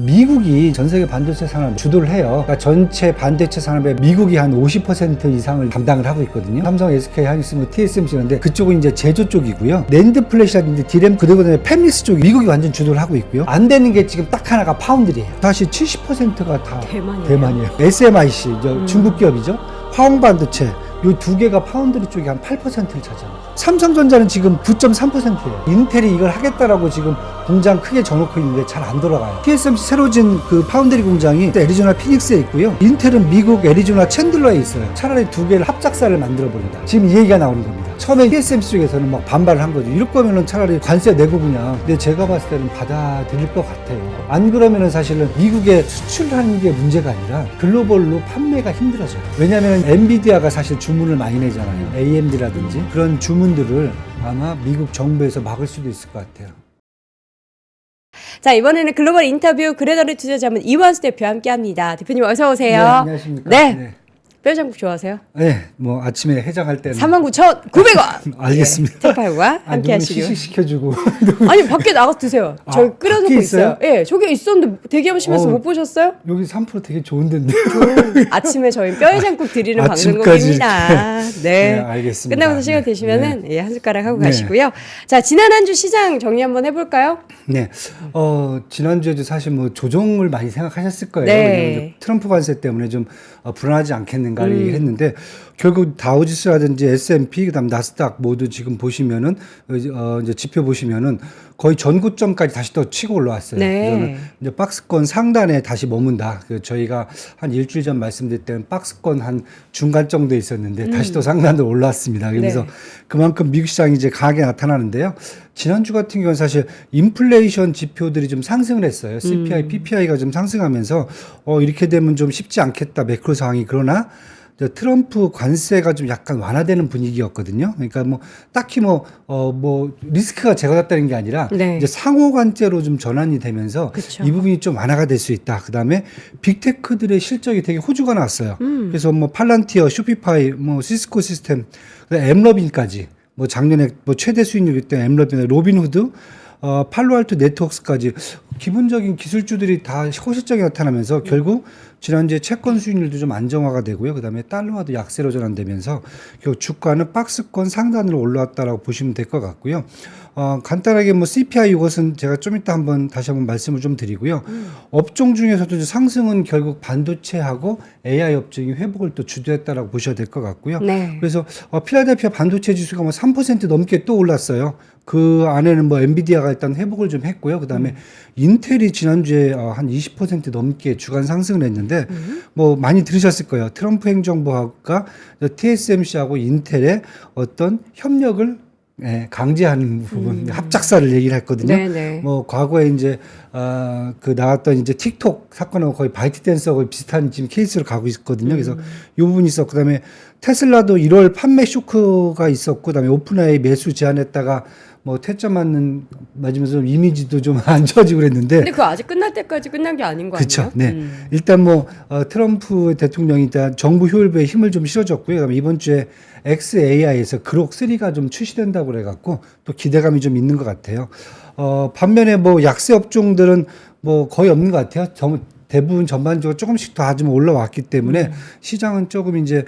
미국이 전 세계 반도체 산업을 주도를 해요. 그러니까 전체 반도체 산업의 미국이 한 50% 이상을 담당을 하고 있거든요. 삼성, SK, 하이닉스, TSMC인데 그쪽은 이제 제조 쪽이고요. 낸드 플래시라든지 디램 그다음에 팹리스 쪽이 미국이 완전 주도를 하고 있고요. 안 되는 게 지금 딱 하나가 파운드리예요. 사실 70%가 다 대만이에요. SMIC 중국 기업이죠. 화홍반도체 이 두 개가 파운드리 쪽이 한 8%를 차지합니다. 삼성전자는 지금 9.3%예요. 인텔이 이걸 하겠다라고 지금 공장 크게 져놓고 있는데 잘 안 돌아가요. TSMC 새로 진 그 파운드리 공장이 애리조나 피닉스에 있고요. 인텔은 미국 애리조나 챈들러에 있어요. 차라리 두 개를 합작사를 만들어 버린다. 지금 이 얘기가 나오는 겁니다. 처음에 TSMC 쪽에서는 막 반발을 한 거죠. 이럴 거면은 차라리 관세 내고 그냥. 근데 제가 봤을 때는 받아들일 것 같아요. 안 그러면은 사실은 미국에 수출하는 게 문제가 아니라 글로벌로 판매가 힘들어져요. 왜냐하면 엔비디아가 사실 주문을 많이 내잖아요. AMD라든지 그런 주문들을 아마 미국 정부에서 막을 수도 있을 것 같아요. 자, 이번에는 글로벌 인터뷰 그레너리 투자자문 이완수 대표와 함께합니다. 대표님 어서 오세요. 네, 안녕하십니까. 네. 뼈장국 좋아하세요? 네, 뭐 아침에 해장할 때는 39,900원. 알겠습니다. 택팔과 함께 하시고. 시식시켜주고. 아니 밖에 나가서 드세요. 저희 끓여놓고 밖에 있어요. 예, 네, 저기 있었는데 대기하시면서 못 보셨어요? 여기 3% 되게 좋은 데인데. 아침에 저희 뼈해장국 드리는 아침까지 방송국입니다. 네, 알겠습니다. 끝나면서 시간 네. 되시면은 네. 예, 한 숟가락 하고 가시고요. 자, 지난 한 주 시장 정리 한번 해볼까요? 네, 지난주에도 사실 뭐 조정을 많이 생각하셨을 거예요. 네. 왜냐하면 트럼프 관세 때문에 좀 불안하지 않겠는가를 얘기를 했는데 결국 다우지수라든지 S&P 그다음 나스닥 모두 지금 보시면은 이제 지표 보시면은 거의 전고점까지 다시 또 치고 올라왔어요. 네. 그래서 이제 박스권 상단에 다시 머문다. 저희가 한 일주일 전 말씀드릴 때는 박스권 한 중간 정도에 있었는데 다시 또 상단으로 올라왔습니다. 그래서 네. 그만큼 미국 시장이 이제 강하게 나타나는데요. 지난주 같은 경우는 사실 인플레이션 지표들이 좀 상승을 했어요. CPI, PPI가 좀 상승하면서 이렇게 되면 좀 쉽지 않겠다. 매크로 상황이. 그러나 트럼프 관세가 좀 약간 완화되는 분위기였거든요. 그러니까 뭐 딱히 뭐 리스크가 제거됐다는 게 아니라 네. 이제 상호 관제로 좀 전환이 되면서 그쵸. 이 부분이 좀 완화가 될 수 있다. 그다음에 빅테크들의 실적이 되게 호주가 나왔어요. 그래서 뭐 팔란티어, 쇼피파이, 뭐 시스코 시스템, 그다음에 엠러빈까지 뭐 작년에 뭐 최대 수익률 때 엠러빈, 로빈후드, 팔로알토 네트워크스까지 기본적인 기술주들이 다 호실적이 나타나면서 결국 지난주에 채권 수익률도 좀 안정화가 되고요. 그다음에 달러화도 약세로 전환되면서 결국 주가는 박스권 상단으로 올라왔다라고 보시면 될 것 같고요. 간단하게 뭐 CPI 이것은 제가 좀 이따 다시 한번 말씀을 좀 드리고요. 업종 중에서도 상승은 결국 반도체하고 AI 업종이 회복을 또 주도했다라고 보셔야 될 것 같고요. 네. 그래서 필라델피아 반도체 지수가 뭐 3% 넘게 또 올랐어요. 그 안에는 뭐 엔비디아가 일단 회복을 좀 했고요. 그다음에 인텔이 지난주에 한 20% 넘게 주간 상승을 했는데 뭐 많이 들으셨을 거예요. 트럼프 행정부가 TSMC하고 인텔의 어떤 협력을 강제하는 부분, 합작사를 얘기를 했거든요. 네네. 뭐 과거에 이제 그 나왔던 이제 틱톡 사건하고 거의 바이트댄스하고 비슷한 지금 케이스로 가고 있거든요. 그래서 이 부분이 있었고, 그다음에 테슬라도 1월 판매 쇼크가 있었고, 그다음에 오픈AI 매수 제한했다가 뭐 퇴짜 맞으면서 이미지도 좀 안 좋아지고 그랬는데. 근데 그거 아직 끝날 때까지 끝난 게 아닌 거 아니에요? 그렇죠. 네. 일단 뭐 트럼프 대통령이 일단 정부 효율부에 힘을 좀 실어줬고요. 그다음에 이번 주에 XAI에서 그록 3가 좀 출시된다고 그래갖고 또 기대감이 좀 있는 것 같아요. 반면에 뭐 약세 업종들은 뭐 거의 없는 것 같아요. 대부분 전반적으로 조금씩 더 좀 올라왔기 때문에 시장은 조금 이제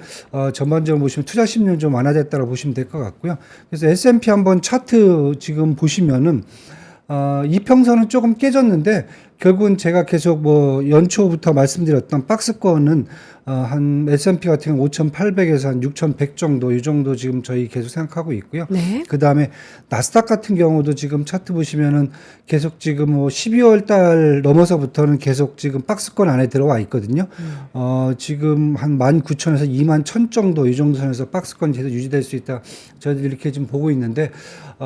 전반적으로 보시면 투자 심리는 좀 완화됐다고 보시면 될 것 같고요. 그래서 S&P 한번 차트 지금 보시면은 이평선은 조금 깨졌는데 결국은 제가 계속 뭐 연초부터 말씀드렸던 박스권은 한 S&P 같은 경우 5,800에서 한 6,100 정도 이 정도 지금 저희 계속 생각하고 있고요. 네. 그다음에 나스닥 같은 경우도 지금 차트 보시면은 계속 지금 뭐 12월 달 넘어서부터는 계속 지금 박스권 안에 들어와 있거든요. 지금 한 19,000에서 21,000 정도 이 정도 선에서 박스권이 계속 유지될 수 있다. 저희들 이렇게 지금 보고 있는데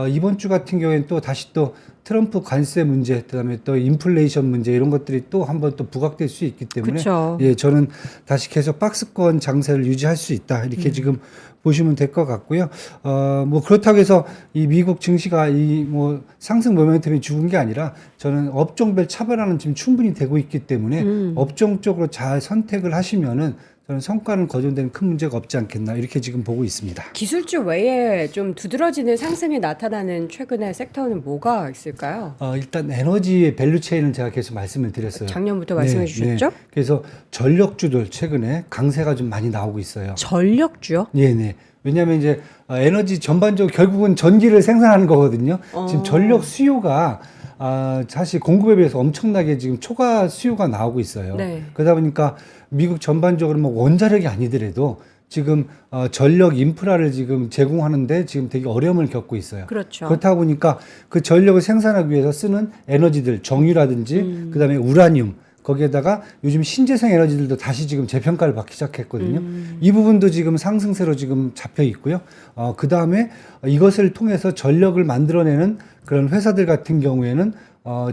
이번 주 같은 경우에는 또 다시 또 트럼프 관세 문제, 그다음에 또 인플레이션 문제 이런 것들이 또 한번 또 부각될 수 있기 때문에 그쵸. 예, 저는 다시 계속 박스권 장세를 유지할 수 있다. 이렇게 지금 보시면 될 것 같고요. 뭐 그렇다고 해서 이 미국 증시가 이 뭐 상승 모멘텀이 죽은 게 아니라 저는 업종별 차별화는 지금 충분히 되고 있기 때문에 업종 쪽으로 잘 선택을 하시면은 저는 성과는 거둔 데는 큰 문제가 없지 않겠나 이렇게 지금 보고 있습니다. 기술주 외에 좀 두드러지는 상승이 나타나는 최근의 섹터는 뭐가 있을까요? 일단 에너지의 밸류체인은 제가 계속 말씀을 드렸어요. 작년부터 말씀해 주셨죠? 그래서 전력주들 최근에 강세가 좀 많이 나오고 있어요. 전력주요? 네. 왜냐하면 이제 에너지 전반적으로 결국은 전기를 생산하는 거거든요. 지금 전력 수요가 사실 공급에 비해서 엄청나게 지금 초과 수요가 나오고 있어요. 네. 그러다 보니까 미국 전반적으로 뭐 원자력이 아니더라도 지금 전력 인프라를 지금 제공하는데 지금 되게 어려움을 겪고 있어요. 그렇죠. 그렇다 보니까 그 전력을 생산하기 위해서 쓰는 에너지들, 정유라든지 그다음에 우라늄 거기에다가 요즘 신재생 에너지들도 다시 지금 재평가를 받기 시작했거든요. 이 부분도 지금 상승세로 지금 잡혀 있고요. 그 다음에 이것을 통해서 전력을 만들어내는 그런 회사들 같은 경우에는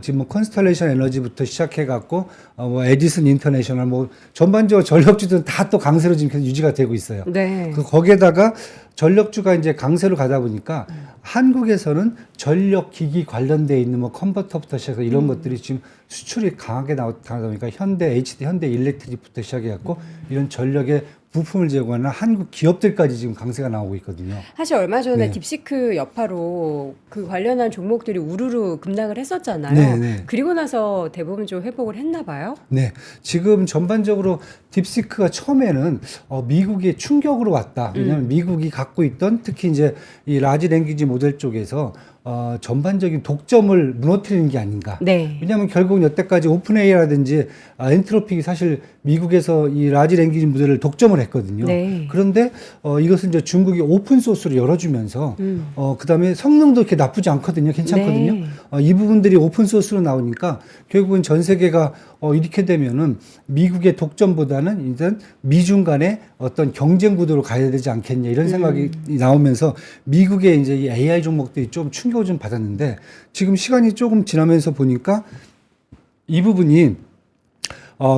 지금 뭐 컨스텔레이션 에너지부터 시작해갖고 뭐 에디슨 인터내셔널 뭐 전반적으로 전력주들은 다 또 강세로 지금 계속 유지가 되고 있어요. 네. 거기에다가 전력주가 이제 강세로 가다 보니까 한국에서는 전력 기기 관련돼 있는 뭐 컨버터부터 시작해서 이런 것들이 지금 수출이 강하게 나오다 보니까 현대 HD, 현대 일렉트릭부터 시작해갖고 이런 전력의 부품을 제공하는 한국 기업들까지 지금 강세가 나오고 있거든요. 사실 얼마 전에 네. 딥시크 여파로 그 관련한 종목들이 우르르 급락을 했었잖아요. 네. 그리고 나서 대부분 좀 회복을 했나 봐요. 네, 지금 전반적으로 딥시크가 처음에는 미국의 충격으로 왔다. 왜냐하면 미국이 갖고 있던 특히 이제 이 라지 랭귀지 모델 쪽에서 전반적인 독점을 무너뜨리는 게 아닌가. 네. 왜냐하면 결국은 여태까지 오픈 AI라든지 엔트로픽이 사실 미국에서 이 라지 랭귀지 모델을 독점을 했거든요. 네. 그런데 이것은 이제 중국이 오픈 소스로 열어주면서 그다음에 성능도 이렇게 나쁘지 않거든요. 괜찮거든요. 네. 이 부분들이 오픈 소스로 나오니까 결국은 전 세계가 이렇게 되면은 미국의 독점보다는 일단 미중 간의 어떤 경쟁 구도로 가야 되지 않겠냐 이런 생각이 나오면서 미국의 이제 이 AI 종목들이 좀 충격을 좀 받았는데 지금 시간이 조금 지나면서 보니까 이 부분이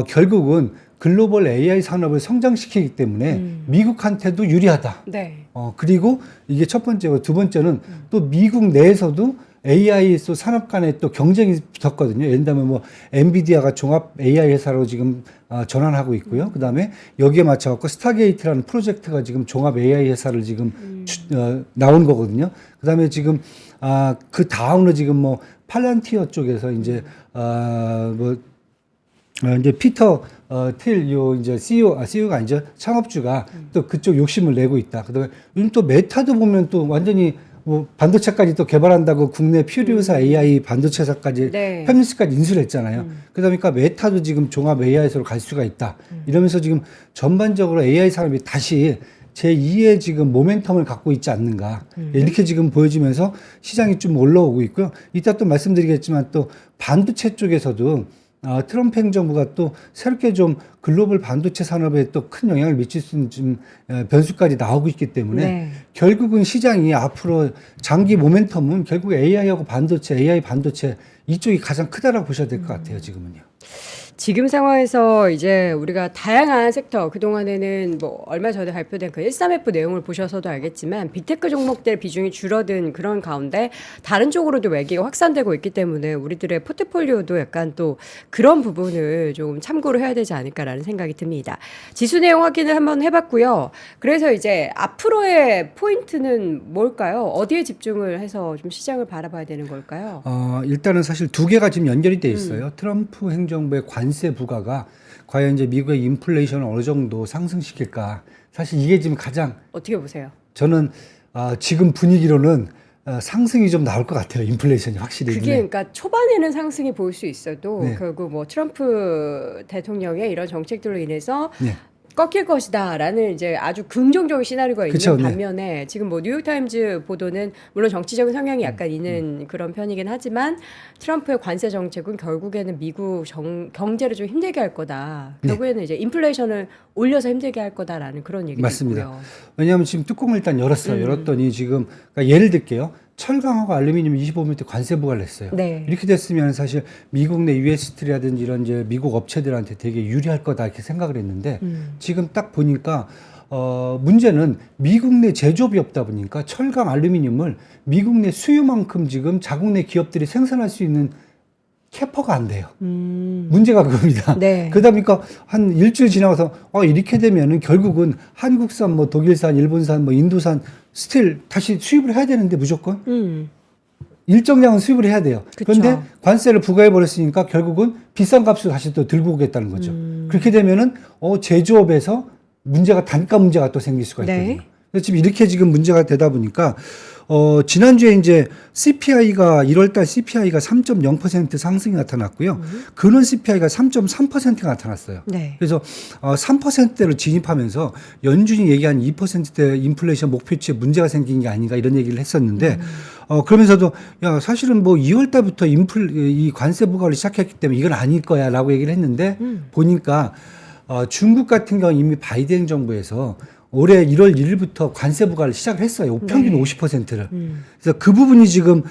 결국은 글로벌 AI 산업을 성장시키기 때문에 미국한테도 유리하다. 네. 그리고 이게 첫 번째고 두 번째는 또 미국 내에서도 AI 또 산업 간에 또 경쟁이 붙었거든요. 예를 들면 뭐 엔비디아가 종합 AI 회사로 지금 전환하고 있고요. 그다음에 여기에 맞춰갖고 스타게이트라는 프로젝트가 지금 종합 AI 회사를 지금 나온 거거든요. 그다음에 지금 그 다음으로 지금 뭐 팔란티어 쪽에서 이제 이제 피터 틸 요 이제 CEO가 아니죠. 창업주가 또 그쪽 욕심을 내고 있다. 그다음에 요즘 또 메타도 보면 또 완전히 뭐 반도체까지 또 개발한다고 국내 퓨리오사 AI 반도체사까지 네. 팹리스까지 인수를 했잖아요. 그러다 보니까 메타도 지금 종합 AI에서 갈 수가 있다. 이러면서 지금 전반적으로 AI 산업이 다시 제2의 지금 모멘텀을 갖고 있지 않는가. 이렇게 지금 보여지면서 시장이 좀 올라오고 있고요. 이따 또 말씀드리겠지만 또 반도체 쪽에서도 트럼프 행정부가 또 새롭게 좀 글로벌 반도체 산업에 또 큰 영향을 미칠 수 있는 좀 변수까지 나오고 있기 때문에 네. 결국은 시장이 앞으로 장기 모멘텀은 결국 AI하고 반도체, AI 반도체 이쪽이 가장 크다라고 보셔야 될 것 같아요, 지금은요. 지금 상황에서 이제 우리가 다양한 섹터, 그동안에는 뭐 얼마 전에 발표된 그 13F 내용을 보셔서도 알겠지만 빅테크 종목들 비중이 줄어든 그런 가운데 다른 쪽으로도 매기가 확산되고 있기 때문에 우리들의 포트폴리오도 약간 또 그런 부분을 좀 참고를 해야 되지 않을까라는 생각이 듭니다. 지수 내용 확인을 한번 해봤고요. 그래서 이제 앞으로의 포인트는 뭘까요? 어디에 집중을 해서 좀 시장을 바라봐야 되는 걸까요? 일단은 사실 두 개가 지금 연결이 돼 있어요. 트럼프 행정부의 관세 부과가 과연 이제 미국의 인플레이션을 어느 정도 상승시킬까. 사실 이게 지금 가장 어떻게 보세요? 저는 지금 분위기로는 상승이 좀 나올 것 같아요. 인플레이션이 확실히. 그게 네. 그러니까 초반에는 상승이 보일 수 있어도 네. 결국 뭐 트럼프 대통령의 이런 정책들로 인해서 네. 꺾일 것이다라는 이제 아주 긍정적인 시나리오가 있는 그쵸, 네. 반면에 지금 뭐 뉴욕타임즈 보도는 물론 정치적인 성향이 약간 있는 그런 편이긴 하지만 트럼프의 관세 정책은 결국에는 미국 경제를 좀 힘들게 할 거다. 네. 결국에는 이제 인플레이션을 올려서 힘들게 할 거다라는 그런 얘기도 맞습니다. 있고요. 왜냐하면 지금 뚜껑을 일단 열었어요. 열었더니 지금 그러니까 예를 들게요. 철강하고 알루미늄 25% 관세 부과를 했어요. 네. 이렇게 됐으면 사실 미국 내 US스틸이라든지 이런 이제 미국 업체들한테 되게 유리할 거다 이렇게 생각을 했는데 지금 딱 보니까 문제는 미국 내 제조업이 없다 보니까 철강 알루미늄을 미국 내 수요만큼 지금 자국 내 기업들이 생산할 수 있는 캐퍼가 안 돼요. 문제가 그겁니다. 네. 그러다 보니까 한 일주일 지나가서 이렇게 되면은 결국은 한국산, 뭐 독일산, 일본산, 뭐 인도산 스틸 다시 수입을 해야 되는데 무조건 일정량은 수입을 해야 돼요. 그쵸. 그런데 관세를 부과해 버렸으니까 결국은 비싼 값을 다시 또 들고 오겠다는 거죠. 그렇게 되면은 제조업에서 문제가 단가 문제가 또 생길 수가 있거든요. 네. 그래서 지금 이렇게 지금 문제가 되다 보니까 지난주에 이제 CPI가 1월달 CPI가 3.0% 상승이 나타났고요. 근원 CPI가 3.3%가 나타났어요. 네. 그래서 3%대로 진입하면서 연준이 얘기한 2%대 인플레이션 목표치에 문제가 생긴 게 아닌가 이런 얘기를 했었는데 그러면서도 야 사실은 뭐 2월 달부터 이 관세 부과를 시작했기 때문에 이건 아닐 거야라고 얘기를 했는데 보니까 중국 같은 경우 이미 바이든 정부에서 올해 1월 1일부터 관세 부과를 시작을 했어요. 평균 네. 50%를. 그래서 그 부분이 지금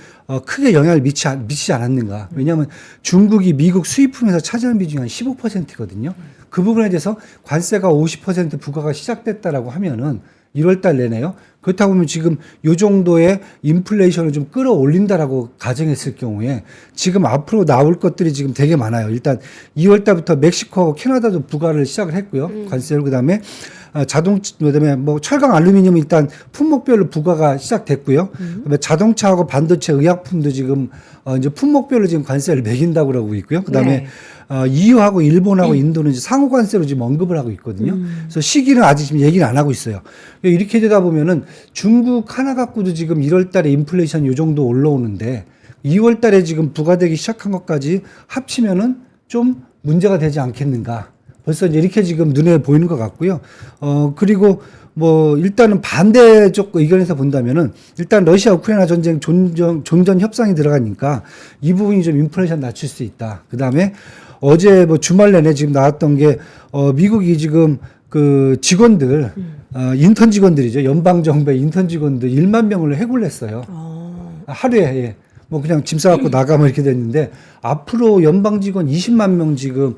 크게 영향을 미치지 않았는가. 왜냐하면 중국이 미국 수입품에서 차지하는 비중이 한 15%거든요. 그 부분에 대해서 관세가 50% 부과가 시작됐다라고 하면은 1월 달 내내요. 그렇다고 보면 지금 요 정도의 인플레이션을 좀 끌어올린다라고 가정했을 경우에 지금 앞으로 나올 것들이 지금 되게 많아요. 일단 2월 달부터 멕시코하고 캐나다도 부과를 시작을 했고요. 관세를 그다음에 그다음에 뭐 철강 알루미늄 일단 품목별로 부과가 시작됐고요. 그다음에 자동차하고 반도체 의약품도 지금 이제 품목별로 지금 관세를 매긴다고 그러고 있고요. 그다음에 네. EU하고 일본하고 인도는 이제 상호 관세로 지금 언급을 하고 있거든요. 그래서 시기는 아직 지금 얘기를 안 하고 있어요. 이렇게 되다 보면은 중국 하나 갖고도 지금 1월 달에 인플레이션 요 정도 올라오는데 2월 달에 지금 부과되기 시작한 것까지 합치면은 좀 문제가 되지 않겠는가. 벌써 이제 이렇게 지금 눈에 보이는 것 같고요. 그리고 뭐 일단은 반대쪽 의견에서 본다면은 일단 러시아 우크라이나 전쟁 종전 협상이 들어가니까 이 부분이 좀 인플레이션 낮출 수 있다. 그다음에 어제 뭐 주말 내내 지금 나왔던 게 미국이 지금 그 직원들 인턴 직원들이죠. 연방 정부의 인턴 직원들 1만 명을 해고를 했어요. 하루에 예. 뭐 그냥 짐 싸갖고 나가면 이렇게 됐는데 앞으로 연방 직원 20만 명 지금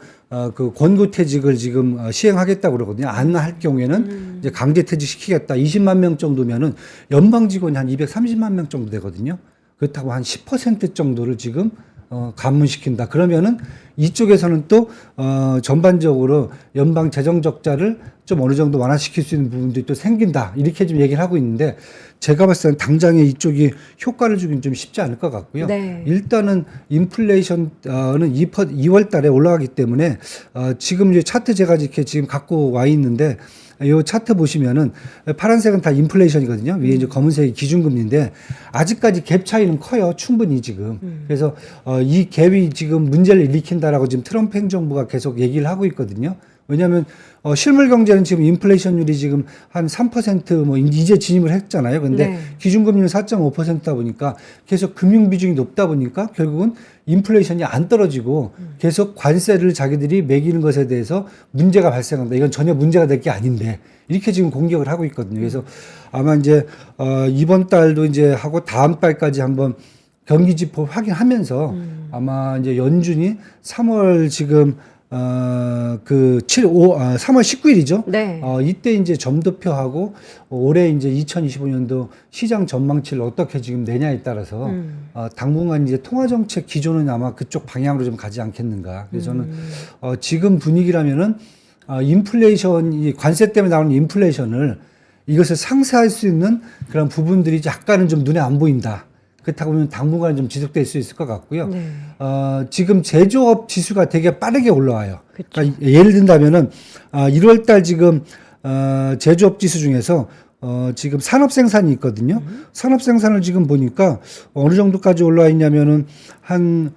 그 권고퇴직을 지금 시행하겠다고 그러거든요. 안 할 경우에는 이제 강제퇴직시키겠다. 20만 명 정도면은 연방 직원이 한 230만 명 정도 되거든요. 그렇다고 한 10% 정도를 지금 감문시킨다. 그러면은 이쪽에서는 또 전반적으로 연방 재정 적자를 좀 어느 정도 완화시킬 수 있는 부분들이 또 생긴다. 이렇게 좀 얘기를 하고 있는데 제가 봤을 때는 당장에 이쪽이 효과를 주긴 좀 쉽지 않을 것 같고요. 네. 일단은 인플레이션은 2월 달에 올라가기 때문에 지금 이제 차트 제가 이렇게 지금 갖고 와 있는데 이 차트 보시면은 파란색은 다 인플레이션이거든요. 위에 이제 검은색이 기준금리인데 아직까지 갭 차이는 커요. 충분히 지금. 그래서 이 갭이 지금 문제를 일으킨다라고 지금 트럼프 행정부가 계속 얘기를 하고 있거든요. 왜냐하면 실물 경제는 지금 인플레이션율이 지금 한 3% 뭐 이제 진입을 했잖아요. 근데 네. 기준금리는 4.5%다 보니까 계속 금융 비중이 높다 보니까 결국은 인플레이션이 안 떨어지고 계속 관세를 자기들이 매기는 것에 대해서 문제가 발생한다. 이건 전혀 문제가 될 게 아닌데 이렇게 지금 공격을 하고 있거든요. 그래서 아마 이제 이번 달도 이제 하고 다음 달까지 한번 경기 지표 확인하면서 아마 이제 연준이 3월 지금 3월 19일이죠. 네. 이때 이제 점도표하고 올해 이제 2025년도 시장 전망치를 어떻게 지금 내냐에 따라서 당분간 이제 통화정책 기조는 아마 그쪽 방향으로 좀 가지 않겠는가. 그래서 저는 지금 분위기라면은 인플레이션, 관세 때문에 나오는 인플레이션을 이것을 상쇄할 수 있는 그런 부분들이 약간은 좀 눈에 안 보인다. 그렇다고 보면 당분간 좀 지속될 수 있을 것 같고요. 네. 지금 제조업 지수가 되게 빠르게 올라와요. 그쵸. 그러니까 예를 든다면은 1월 달 지금 제조업 지수 중에서 지금 산업 생산이 있거든요. 산업 생산을 지금 보니까 어느 정도까지 올라와 있냐면은 한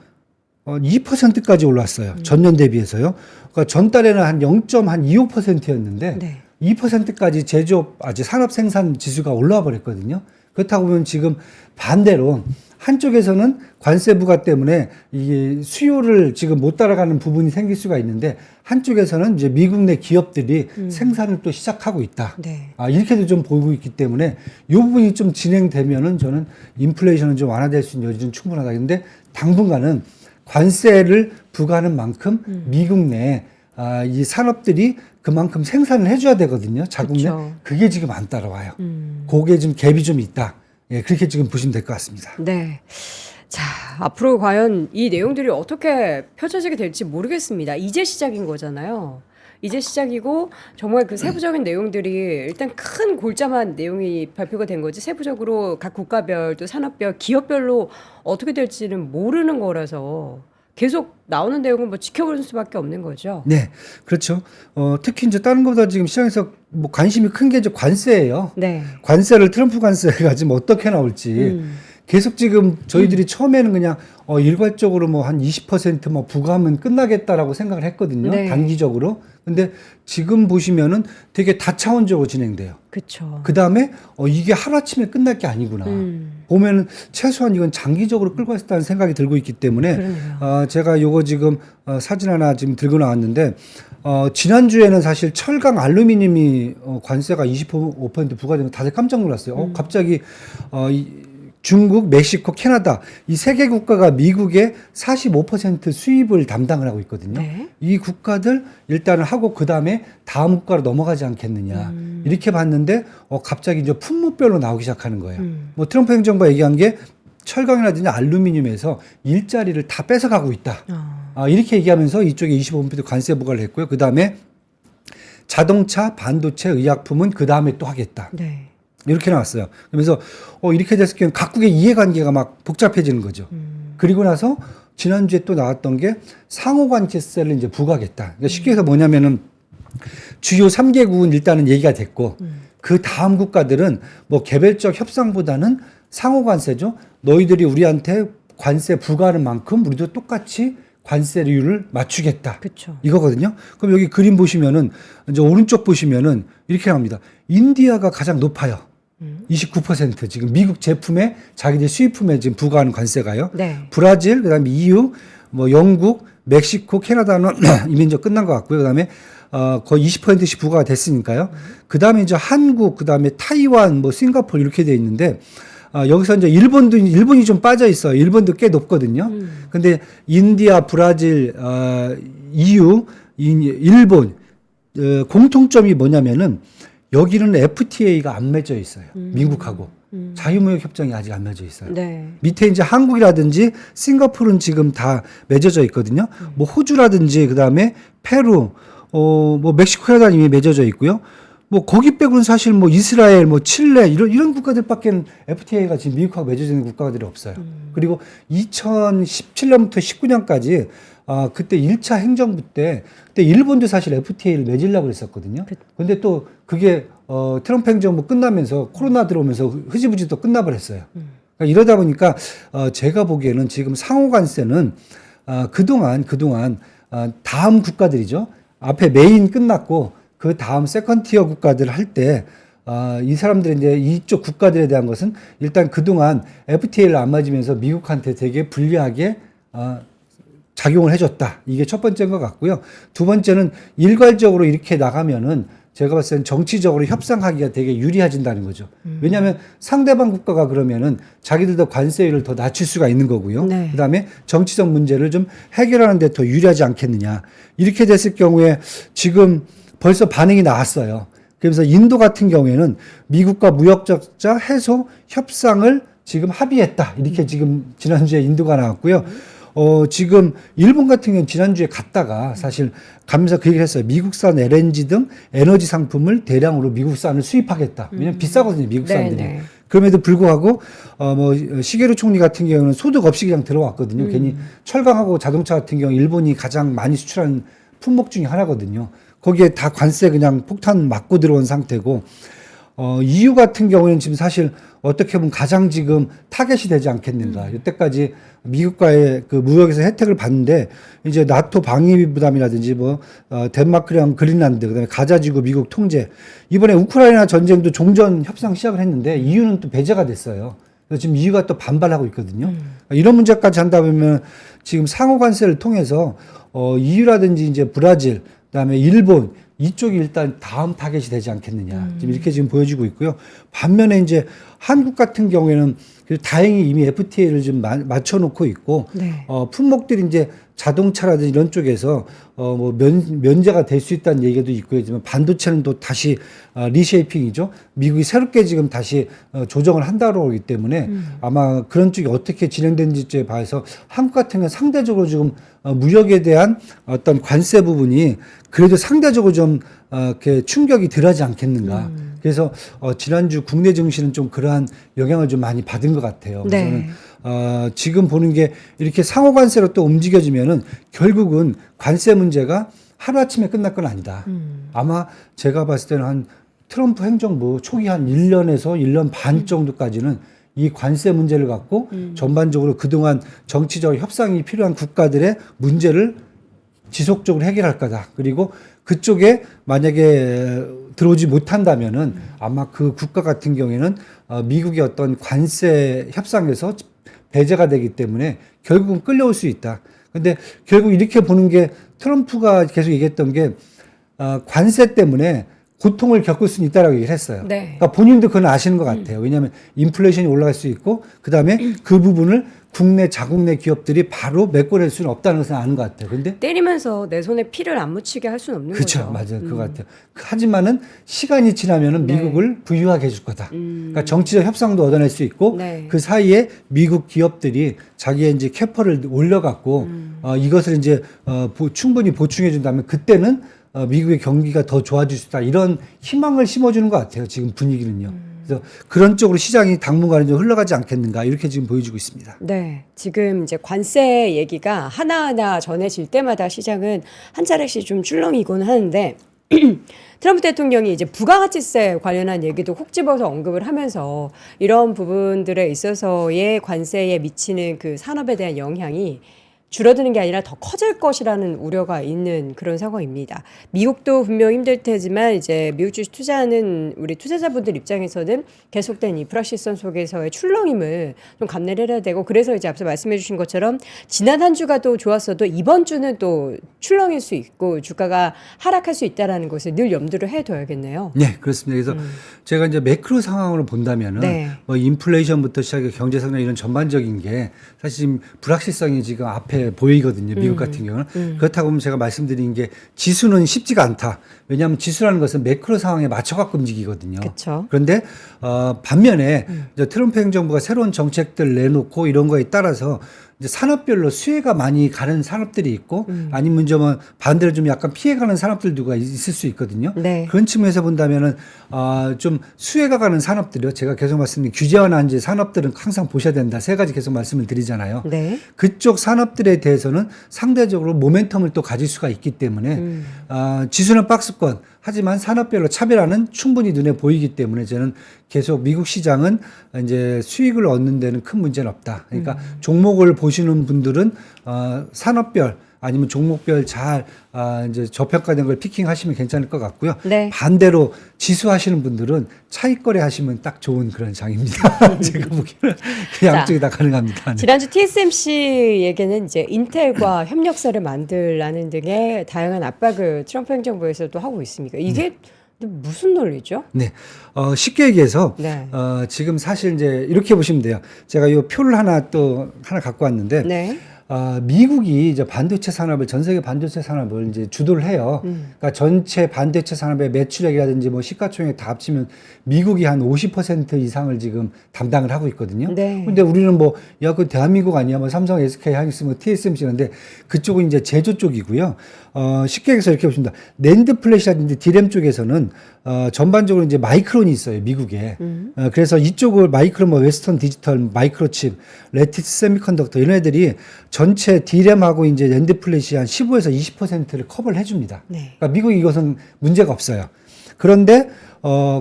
2%까지 올랐어요. 전년 대비해서요. 그러니까 전달에는 한 0.25%였는데 네. 2%까지 제조업 아직 산업 생산 지수가 올라와 버렸거든요. 그렇다고 보면 지금 반대로 한쪽에서는 관세 부과 때문에 이게 수요를 지금 못 따라가는 부분이 생길 수가 있는데 한쪽에서는 이제 미국 내 기업들이 생산을 또 시작하고 있다. 네. 이렇게도 좀 보이고 있기 때문에 이 부분이 좀 진행되면은 저는 인플레이션은 좀 완화될 수 있는 여지는 충분하다. 근데 당분간은 관세를 부과하는 만큼 미국 내 이 산업들이 그만큼 생산을 해줘야 되거든요. 자국 내. 그쵸. 그게 지금 안 따라와요. 그게 좀 갭이 좀 있다. 예, 그렇게 지금 보시면 될 것 같습니다. 네. 자, 앞으로 과연 이 내용들이 어떻게 펼쳐지게 될지 모르겠습니다. 이제 시작인 거잖아요. 이제 시작이고 정말 그 세부적인 내용들이 일단 큰 골자만 내용이 발표가 된 거지 세부적으로 각 국가별 또 산업별 기업별로 어떻게 될지는 모르는 거라서 계속 나오는 내용은 뭐 지켜보는 수밖에 없는 거죠. 네, 그렇죠. 특히 이제 다른 것보다 지금 시장에서 뭐 관심이 큰 게 이제 관세예요. 네. 관세를 트럼프 관세가 지금 어떻게 나올지 계속 지금 저희들이 처음에는 그냥 일괄적으로 뭐 한 20%뭐 부과하면 끝나겠다라고 생각을 했거든요. 네. 단기적으로. 근데 지금 보시면은 되게 다차원적으로 진행돼요. 그렇죠. 그 다음에 이게 하루아침에 끝날 게 아니구나. 보면은 최소한 이건 장기적으로 끌고 갔다는 생각이 들고 있기 때문에 그러네요. 제가 요거 지금 사진 하나 지금 들고 나왔는데 지난주에는 사실 철강 알루미늄이 관세가 25% 부과되면 다들 깜짝 놀랐어요. 갑자기 중국, 멕시코, 캐나다 이 세 개 국가가 미국의 45% 수입을 담당을 하고 있거든요. 네. 이 국가들 일단은 하고 그 다음에 다음 국가로 넘어가지 않겠느냐 이렇게 봤는데 갑자기 이제 품목별로 나오기 시작하는 거예요. 뭐 트럼프 행정부가 얘기한 게 철강이라든지 알루미늄에서 일자리를 다 뺏어가고 있다. 이렇게 얘기하면서 이쪽에 25% 관세 부과를 했고요. 그 다음에 자동차, 반도체, 의약품은 그 다음에 또 하겠다. 네. 이렇게 나왔어요. 그러면서 이렇게 됐을 경우 각국의 이해관계가 막 복잡해지는 거죠. 그리고 나서 지난주에 또 나왔던 게 상호관세세를 이제 부과하겠다. 그러니까 쉽게 해서 뭐냐면은 주요 3개국은 일단은 얘기가 됐고 그 다음 국가들은 뭐 개별적 협상보다는 상호관세죠. 너희들이 우리한테 관세 부과하는 만큼 우리도 똑같이 관세율을 맞추겠다. 그쵸. 이거거든요. 그럼 여기 그림 보시면은 이제 오른쪽 보시면은 이렇게 나옵니다. 인디아가 가장 높아요. 29% 지금 미국 제품에 자기들 수입품에 지금 부과하는 관세가요. 네. 브라질, 그다음에 EU, 뭐 영국, 멕시코, 캐나다는 이미 이제 끝난 것 같고요. 그다음에 거의 20%씩 부과가 됐으니까요. 그다음에 이제 한국, 그다음에 타이완, 뭐 싱가포르 이렇게 돼 있는데 여기서 이제 일본이 좀 빠져 있어요. 일본도 꽤 높거든요. 근데 인디아, 브라질, EU, 일본 공통점이 뭐냐면은 여기는 FTA가 안 맺어 있어요. 미국하고. 자유무역 협정이 아직 안 맺어 있어요. 네. 밑에 이제 한국이라든지 싱가포르는 지금 다 맺어져 있거든요. 뭐 호주라든지 그다음에 페루, 뭐 멕시코, 캐나다 이미 맺어져 있고요. 뭐 거기 빼고는 사실 뭐 이스라엘, 뭐 칠레 이런 국가들밖에 FTA가 지금 미국하고 맺어져 있는 국가들이 없어요. 그리고 2017년부터 19년까지 그때 1차 행정부 때 그때 일본도 사실 FTA를 맺으려고 했었거든요. 근데 또 그게 트럼프 행정부 끝나면서 코로나 들어오면서 흐지부지 또 끝나버렸어요. 그러니까 이러다 보니까 제가 보기에는 지금 상호관세는 그동안 다음 국가들이죠. 앞에 메인 끝났고 그 다음 세컨티어 국가들 할 때 이 사람들이 이제 이쪽 국가들에 대한 것은 일단 그동안 FTA를 안 맞으면서 미국한테 되게 불리하게 작용을 해줬다. 이게 첫 번째인 것 같고요. 두 번째는 일괄적으로 이렇게 나가면은 제가 봤을 때는 정치적으로 협상하기가 되게 유리해진다는 거죠. 왜냐하면 상대방 국가가 그러면은 자기들도 관세율을 더 낮출 수가 있는 거고요. 네. 그다음에 정치적 문제를 좀 해결하는 데 더 유리하지 않겠느냐. 이렇게 됐을 경우에 지금 벌써 반응이 나왔어요. 그래서 인도 같은 경우에는 미국과 무역 적자 해소 협상을 지금 합의했다. 이렇게 지금 지난주에 인도가 나왔고요. 지금 일본 같은 경우는 지난주에 갔다가 사실 가면서 그 얘기를 했어요. 미국산 LNG 등 에너지 상품을 대량으로 미국산을 수입하겠다. 왜냐면 비싸거든요, 미국산들이. 네네. 그럼에도 불구하고 뭐 시게루 총리 같은 경우는 소득 없이 그냥 들어왔거든요. 괜히 철강하고 자동차 같은 경우 일본이 가장 많이 수출하는 품목 중에 하나거든요. 거기에 다 관세 그냥 폭탄 맞고 들어온 상태고 EU 같은 경우에는 지금 사실 어떻게 보면 가장 지금 타겟이 되지 않겠는가. 이때까지 미국과의 그 무역에서 혜택을 받는데 이제 나토 방위 부담이라든지 뭐 덴마크랑 그린란드 그다음에 가자지구 미국 통제 이번에 우크라이나 전쟁도 종전 협상 시작을 했는데 EU는 또 배제가 됐어요. 그래서 지금 EU가 또 반발하고 있거든요. 이런 문제까지 한다 보면 지금 상호 관세를 통해서 EU라든지 이제 브라질 그다음에 일본 이쪽이 일단 다음 타겟이 되지 않겠느냐. 지금 이렇게 지금 보여지고 있고요. 반면에 이제 한국 같은 경우에는 그래서 다행히 이미 FTA를 좀 맞춰놓고 있고 네. 품목들이 이제 자동차라든지 이런 쪽에서 뭐 면제가 될 수 있다는 얘기도 있고요. 하지만 반도체는 또 다시 리쉐이핑이죠. 미국이 새롭게 지금 다시 조정을 한다고 하기 때문에 아마 그런 쪽이 어떻게 진행되는지에 봐서 한국 같은 경우는 상대적으로 지금 무역에 대한 어떤 관세 부분이 그래도 상대적으로 좀 이렇게 충격이 덜하지 않겠는가. 그래서 지난주 국내 증시는 좀 그러한 영향을 좀 많이 받은 것 같아요. 그래서 네. 저는 지금 보는 게 이렇게 상호 관세로 또 움직여지면은 결국은 관세 문제가 하루아침에 끝날 건 아니다. 아마 제가 봤을 때는 한 트럼프 행정부 초기 한 1년에서 1년 반 정도까지는 이 관세 문제를 갖고 전반적으로 그동안 정치적 협상이 필요한 국가들의 문제를 지속적으로 해결할 거다. 그리고 그쪽에 만약에 들어오지 못한다면은 아마 그 국가 같은 경우에는 미국의 어떤 관세 협상에서 배제가 되기 때문에 결국은 끌려올 수 있다. 근데 결국 이렇게 보는 게 트럼프가 계속 얘기했던 게 관세 때문에 고통을 겪을 수는 있다라고 얘기를 했어요. 네. 그러니까 본인도 그건 아시는 것 같아요. 왜냐하면 인플레이션이 올라갈 수 있고 그다음에 그 부분을 국내 자국 내 기업들이 바로 메꿔낼 수는 없다는 것을 아는 것 같아요. 근데 때리면서 내 손에 피를 안 묻히게 할 수는 없는 그렇죠. 거죠. 맞아요. 그거 같아요. 하지만은 시간이 지나면은 네. 미국을 부유하게 해줄 거다. 그러니까 정치적 협상도 얻어낼 수 있고 네. 그 사이에 미국 기업들이 자기의 이제 캐퍼를 올려갖고 이것을 이제 충분히 보충해 준다면 그때는 미국의 경기가 더 좋아질 수 있다. 이런 희망을 심어주는 것 같아요. 지금 분위기는요. 그래서 그런 쪽으로 시장이 당분간은 좀 흘러가지 않겠는가 이렇게 지금 보여지고 있습니다. 네, 지금 이제 관세 얘기가 하나하나 전해질 때마다 시장은 한 차례씩 좀 출렁이곤 하는데 트럼프 대통령이 이제 부가가치세 관련한 얘기도 콕 집어서 언급을 하면서 이런 부분들에 있어서의 관세에 미치는 그 산업에 대한 영향이 줄어드는 게 아니라 더 커질 것이라는 우려가 있는 그런 상황입니다. 미국도 분명 힘들 테지만 이제 미국 주식 투자하는 우리 투자자분들 입장에서는 계속된 이 불확실성 속에서의 출렁임을 좀 감내를 해야 되고 그래서 이제 앞서 말씀해 주신 것처럼 지난 한 주가 또 좋았어도 이번 주는 또 출렁일 수 있고 주가가 하락할 수 있다라는 것을 늘 염두를 해둬야겠네요. 네, 그렇습니다. 그래서 제가 이제 매크로 상황으로 본다면은 네. 뭐 인플레이션부터 시작해 경제 성장 이런 전반적인 게 사실 지금 불확실성이 지금 앞에 보이거든요. 미국 같은 경우는. 그렇다고 보면 제가 말씀드린 게 지수는 쉽지가 않다. 왜냐하면 지수라는 것은 매크로 상황에 맞춰갖고 움직이거든요. 그쵸. 그런데 반면에 이제 트럼프 행정부가 새로운 정책들 내놓고 이런 거에 따라서 이제 산업별로 수혜가 많이 가는 산업들이 있고 아니면 좀 반대로 좀 약간 피해가는 산업들도 있을 수 있거든요. 네. 그런 측면에서 본다면은 좀 수혜가 가는 산업들이요. 제가 계속 말씀드린 규제와 난제 산업들은 항상 보셔야 된다. 세 가지 계속 말씀을 드리잖아요. 네. 그쪽 산업들에 대해서는 상대적으로 모멘텀을 또 가질 수가 있기 때문에 지수는 박스권 하지만 산업별로 차별화는 충분히 눈에 보이기 때문에 저는 계속 미국 시장은 이제 수익을 얻는 데는 큰 문제는 없다. 그러니까 종목을 보시는 분들은 산업별 아니면 종목별 잘 이제 저평가된 걸 피킹하시면 괜찮을 것 같고요. 네. 반대로 지수하시는 분들은 차익거래 하시면 딱 좋은 그런 장입니다. 제가 보기에는 그 양쪽이 다 가능합니다. 네. 지난주 TSMC에게는 이제 인텔과 협력사를 만들라는 등의 다양한 압박을 트럼프 행정부에서도 하고 있습니다. 이게 무슨 논리죠? 네. 쉽게 얘기해서 네. 지금 사실 이제 이렇게 보시면 돼요. 제가 이 표를 하나 갖고 왔는데 네. 미국이 이제 반도체 산업을 전 세계 반도체 산업을 이제 주도를 해요. 그러니까 전체 반도체 산업의 매출액이라든지 뭐 시가총액 다 합치면 미국이 한 50% 이상을 지금 담당을 하고 있거든요. 네. 근데 우리는 뭐 야, 그 대한민국 아니야? 뭐 삼성, SK, 하이닉스, 뭐 TSMC인데 그쪽은 이제 제조 쪽이고요. 쉽게 해서 이렇게 보십니다. 낸드 플래시라든지 디램 쪽에서는 전반적으로 이제 마이크론이 있어요, 미국에. 그래서 이쪽을 마이크론, 뭐 웨스턴 디지털, 마이크로칩, 레티스 세미컨덕터 이런 애들이 전체 디램하고 이제 낸드 플래시 한 15에서 20%를 커버를 해줍니다. 네. 그러니까 미국 이것은 문제가 없어요. 그런데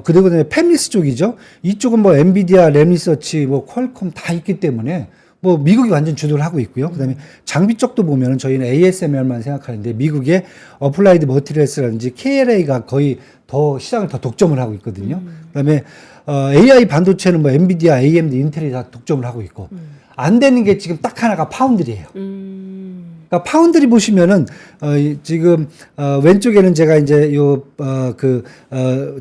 그리고 팹리스 쪽이죠. 이쪽은 뭐 엔비디아, 램리서치, 뭐 퀄컴 다 있기 때문에 뭐 미국이 완전 주도를 하고 있고요. 그다음에 장비 쪽도 보면은 저희는 ASML만 생각하는데 미국의 어플라이드 머티리얼스라든지 KLA가 거의 더 시장을 더 독점을 하고 있거든요. 그다음에 AI 반도체는 뭐 엔비디아, AMD, 인텔이 다 독점을 하고 있고 안 되는 게 지금 딱 하나가 파운드리예요. 그러니까 파운드리 보시면은 지금 왼쪽에는 제가 이제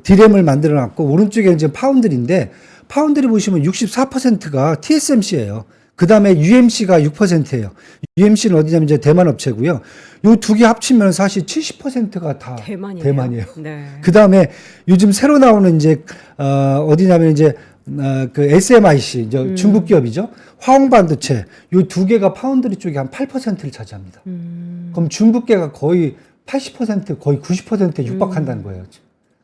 디램을 만들어 놨고 오른쪽에는 지금 파운드리인데 파운드리 보시면 64%가 TSMC예요. 그 다음에 UMC가 6%예요. UMC는 어디냐면 이제 대만 업체고요. 요 두 개 합치면 사실 70%가 다 대만이에요. 네. 그 다음에 요즘 새로 나오는 이제 어디냐면 이제 그 SMIC 이제 중국 기업이죠. 화홍반도체 요 두 개가 파운드리 쪽에 한 8%를 차지합니다. 그럼 중국계가 거의 80% 거의 90%에 육박한다는 거예요.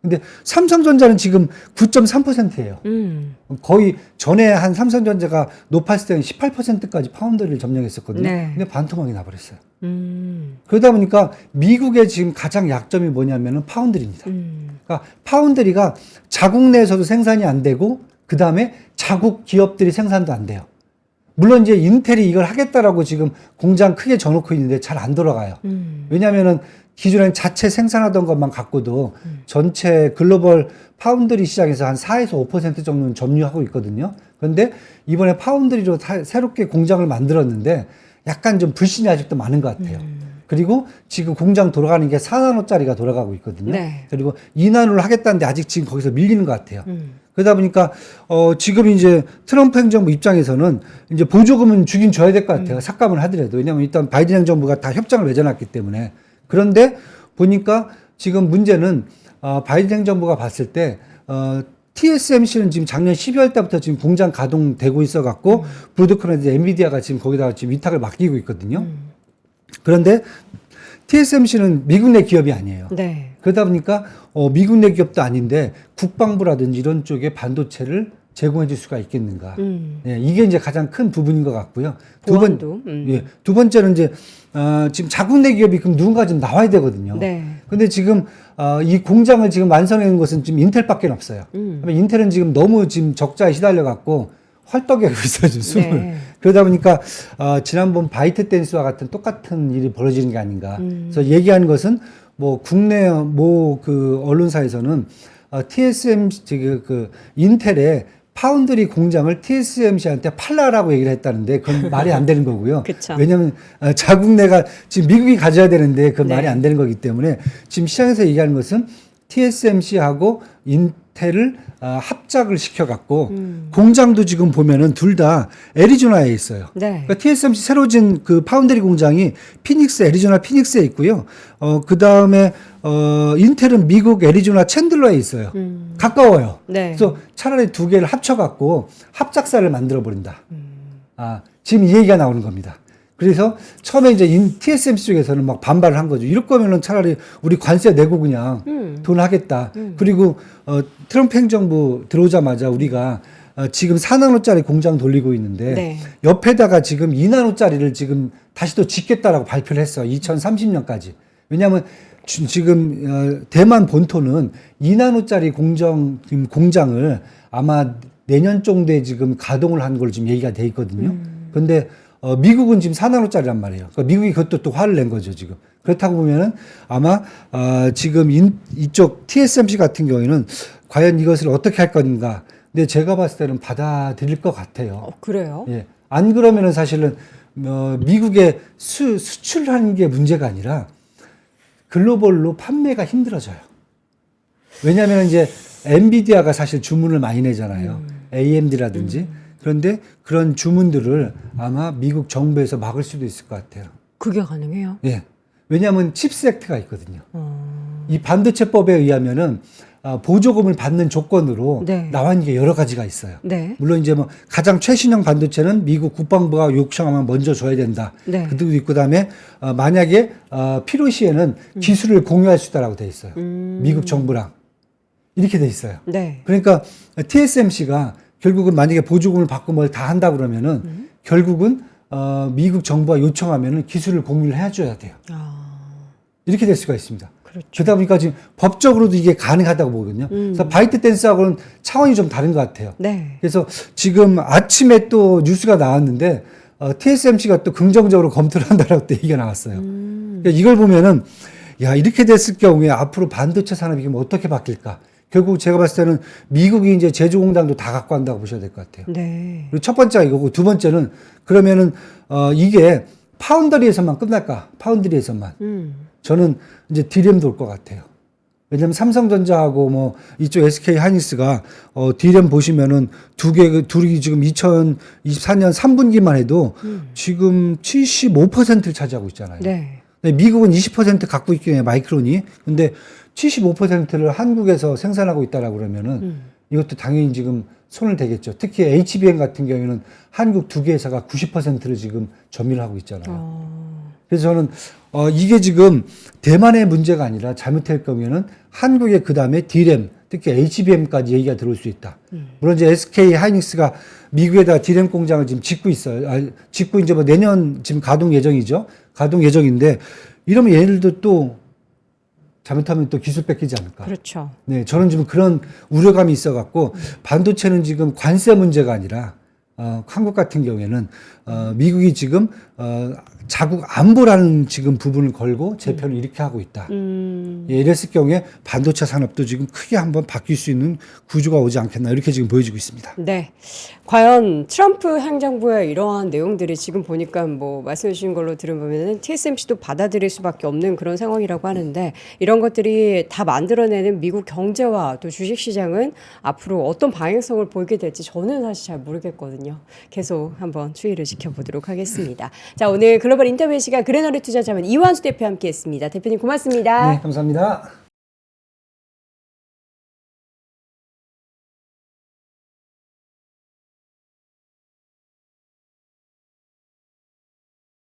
근데 삼성전자는 지금 9.3%예요. 거의 전에 한 삼성전자가 높았을 때는 18%까지 파운드리를 점령했었거든요. 네. 근데 반토막이 나버렸어요. 그러다 보니까 미국의 지금 가장 약점이 뭐냐면은 파운드리입니다. 그러니까 파운드리가 자국 내에서도 생산이 안 되고 그 다음에 자국 기업들이 생산도 안 돼요. 물론 이제 인텔이 이걸 하겠다라고 지금 공장 크게 져놓고 있는데 잘 안 돌아가요. 왜냐하면은 기존에 자체 생산하던 것만 갖고도 전체 글로벌 파운드리 시장에서 한 4에서 5% 정도는 점유하고 있거든요. 그런데 이번에 파운드리로 새롭게 공장을 만들었는데 약간 좀 불신이 아직도 많은 것 같아요. 그리고 지금 공장 돌아가는 게 4나노짜리가 돌아가고 있거든요. 네. 그리고 2나노를 하겠다는데 아직 지금 거기서 밀리는 것 같아요. 그러다 보니까 지금 이제 트럼프 행정부 입장에서는 이제 보조금은 주긴 줘야 될 것 같아요. 삭감을 하더라도. 왜냐하면 일단 바이든 행정부가 다 협정을 맺어놨기 때문에. 그런데 보니까 지금 문제는 바이든 행정부가 봤을 때 TSMC는 지금 작년 12월 달부터 지금 공장 가동되고 있어 갖고 브로드컴이나 엔비디아가 지금 거기다가 지금 위탁을 맡기고 있거든요. 그런데 TSMC는 미국 내 기업이 아니에요. 네. 그러다 보니까 미국 내 기업도 아닌데 국방부라든지 이런 쪽에 반도체를 제공해 줄 수가 있겠는가. 예, 이게 이제 가장 큰 부분인 것 같고요. 보안도. 예, 두 번째는 이제 지금 자국 내 기업이 그럼 누군가 좀 나와야 되거든요. 네. 근데 지금 이 공장을 지금 완성해 놓은 것은 지금 인텔밖에 없어요. 그러면 인텔은 지금 너무 지금 적자에 시달려 갖고 헐떡이고 있어요, 지금 숨을. 네. 그러다 보니까 지난번 바이트 댄스와 같은 똑같은 일이 벌어지는 게 아닌가. 그래서 얘기하는 것은 뭐 국내 뭐 그 언론사에서는 TSMC 그 인텔의 파운드리 공장을 TSMC한테 팔라라고 얘기를 했다는데 그건 말이 안 되는 거고요. 그쵸. 왜냐하면 자국 내가 지금 미국이 가져야 되는데 그건 네. 말이 안 되는 거기 때문에 지금 시장에서 얘기하는 것은 TSMC하고 인텔을 합작을 시켜갖고 공장도 지금 보면은 둘 다 애리조나에 있어요. 네. 그러니까 TSMC 새로 진 그 파운드리 공장이 애리조나 피닉스에 있고요. 그 다음에 인텔은 미국 애리조나 챈들러에 있어요. 가까워요. 네. 그래서 차라리 두 개를 합쳐갖고 합작사를 만들어 버린다. 지금 이 얘기가 나오는 겁니다. 그래서 처음에 이제 TSMC 쪽에서는 막 반발을 한 거죠. 이럴 거면은 차라리 우리 관세 내고 그냥 돈 하겠다. 그리고 트럼프 행정부 들어오자마자 우리가 지금 4나노짜리 공장 돌리고 있는데 네. 옆에다가 지금 2나노짜리를 지금 다시 또 짓겠다라고 발표를 했어요. 2030년까지. 왜냐하면 지금 대만 본토는 2나노짜리 공장을 아마 내년 정도에 지금 가동을 한 걸 지금 얘기가 돼 있거든요. 그런데 미국은 지금 4나노짜리란 말이에요. 그러니까 미국이 그것도 또 화를 낸 거죠, 지금. 그렇다고 보면은 아마 지금 이쪽 TSMC 같은 경우에는 과연 이것을 어떻게 할 건가. 근데 제가 봤을 때는 받아들일 것 같아요. 그래요? 예. 안 그러면은 사실은 미국에 수출하는 게 문제가 아니라 글로벌로 판매가 힘들어져요. 왜냐하면 이제 엔비디아가 사실 주문을 많이 내잖아요. AMD라든지. 그런데 그런 주문들을 아마 미국 정부에서 막을 수도 있을 것 같아요. 그게 가능해요? 예. 왜냐하면 칩스 액트가 있거든요. 이 반도체법에 의하면은 보조금을 받는 조건으로 네. 나와 있는 게 여러 가지가 있어요. 네. 물론 이제 뭐 가장 최신형 반도체는 미국 국방부가 요청하면 먼저 줘야 된다. 네. 그것도 있고 그다음에 만약에 필요시에는 기술을 공유할 수 있다라고 돼 있어요. 미국 정부랑 이렇게 돼 있어요. 네. 그러니까 TSMC가 결국은 만약에 보조금을 받고 뭘 다 한다 그러면은 결국은 미국 정부가 요청하면은 기술을 공유를 해줘야 돼요. 이렇게 될 수가 있습니다. 그렇죠. 그러다 보니까 지금 법적으로도 이게 가능하다고 보거든요. 그래서 바이트 댄스하고는 차원이 좀 다른 것 같아요. 네. 그래서 지금 아침에 또 뉴스가 나왔는데 TSMC가 또 긍정적으로 검토를 한다라고 또 얘기가 나왔어요. 그러니까 이걸 보면은 야 이렇게 됐을 경우에 앞으로 반도체 산업이 그럼 어떻게 바뀔까? 결국 제가 봤을 때는 미국이 이제 제조공장도 다 갖고 간다고 보셔야 될 것 같아요. 네. 그리고 첫 번째가 이거고 두 번째는 그러면은 이게 파운드리에서만 끝날까? 파운드리에서만. 저는 이제 디램도 올 것 같아요. 왜냐면 삼성전자하고 뭐 이쪽 SK 하이닉스가 D램 보시면은 둘이 지금 2024년 3분기만 해도 지금 75%를 차지하고 있잖아요. 네. 미국은 20% 갖고 있긴 해요, 마이크론이. 근데 75%를 한국에서 생산하고 있다라고 그러면은 이것도 당연히 지금 손을 대겠죠. 특히 HBM 같은 경우에는 한국 두 개 회사가 90%를 지금 점유를 하고 있잖아요. 그래서 저는 이게 지금 대만의 문제가 아니라 잘못할 경우에는 한국의 그 다음에 D램, 특히 HBM까지 얘기가 들어올 수 있다. 물론 이제 SK 하이닉스가 미국에다 D램 공장을 지금 짓고 있어요. 짓고 이제 뭐 내년 지금 가동 예정이죠. 가동 예정인데 이러면 얘네들도 또 잘못하면 또 기술 뺏기지 않을까. 그렇죠. 네, 저는 지금 그런 우려감이 있어갖고 반도체는 지금 관세 문제가 아니라 한국 같은 경우에는 미국이 지금 자국 안보라는 지금 부분을 걸고 재편을 이렇게 하고 있다. 예, 이랬을 경우에 반도체 산업도 지금 크게 한번 바뀔 수 있는 구조가 오지 않겠나 이렇게 지금 보여지고 있습니다. 네. 과연 트럼프 행정부의 이러한 내용들이 지금 보니까 뭐 말씀해 주신 걸로 들으면은 TSMC도 받아들일 수밖에 없는 그런 상황이라고 하는데 이런 것들이 다 만들어내는 미국 경제와 또 주식시장은 앞으로 어떤 방향성을 보이게 될지 저는 사실 잘 모르겠거든요. 계속 한번 추이를 지켜보도록 하겠습니다. 자, 오늘 글로벌 인터뷰 시간 그레너리 투자자문 이완수 대표 함께했습니다. 대표님 고맙습니다. 네, 감사합니다.